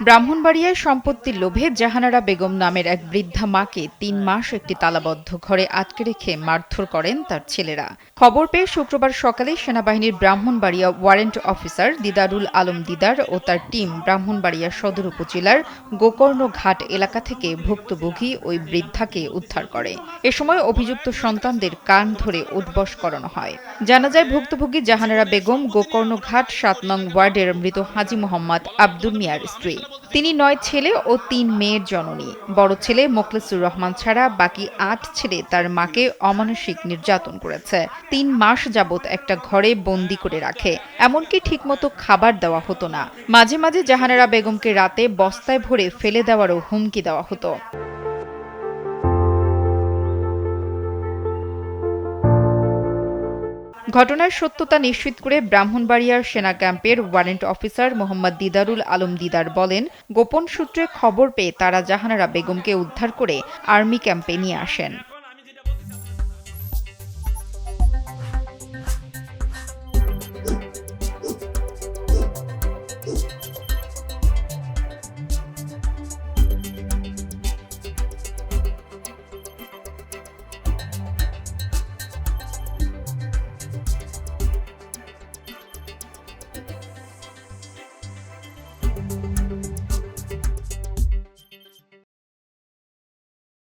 ব্রাহ্মণবাড়িয়ায় সম্পত্তির লোভে জাহানারা বেগম নামের এক বৃদ্ধা মাকে ৩ মাস একটি তালাবদ্ধ ঘরে আটকে রেখে মারধর করেন তার ছেলেরা। খবর পেয়ে শুক্রবার সকালে সেনাবাহিনীর ব্রাহ্মণবাড়িয়া ওয়ারেন্ট অফিসার দিদারুল আলম দিদার ও তার টিম ব্রাহ্মণবাড়িয়া সদর উপজেলার গোকর্ণ ঘাট এলাকা থেকে ভুক্তভোগী ওই বৃদ্ধাকে উদ্ধার করে। এ সময় অভিযুক্ত সন্তানদের কান ধরে উঠবস করানো হয়। জানা যায়, ভুক্তভোগী জাহানারা বেগম গোকর্ণ ঘাট ৭ নং ওয়ার্ডের মৃত হাজী মোহাম্মদ আব্দুল মিয়ার স্ত্রী। তিনি ৯ ছেলে ও ৩ মেয়ের জননী। বড় ছেলে মোখলেসুর রহমান ছাড়া বাকি ৮ ছেলে তার মাকে অমানসিক নির্যাতন করেছে। ৩ মাস যাবৎ একটা ঘরে বন্দি করে রাখে, এমনকি ঠিকমতো খাবার দেওয়া হতো না। মাঝে মাঝে জাহানারা বেগমকে রাতে বস্তায় ভরে ফেলে দেওয়ারও হুমকি দেওয়া হতো। ঘটনার সত্যতা নিশ্চিত করে ব্রাহ্মণবাড়িয়ার সেনা ক্যাম্পের ওয়ারেন্ট অফিসার মোহাম্মদ দিদারুল আলম দিদার বলেন, গোপন সূত্রে খবর পেয়ে তারা জাহানারা বেগমকে উদ্ধার করে আর্মি ক্যাম্পে নিয়ে আসেন।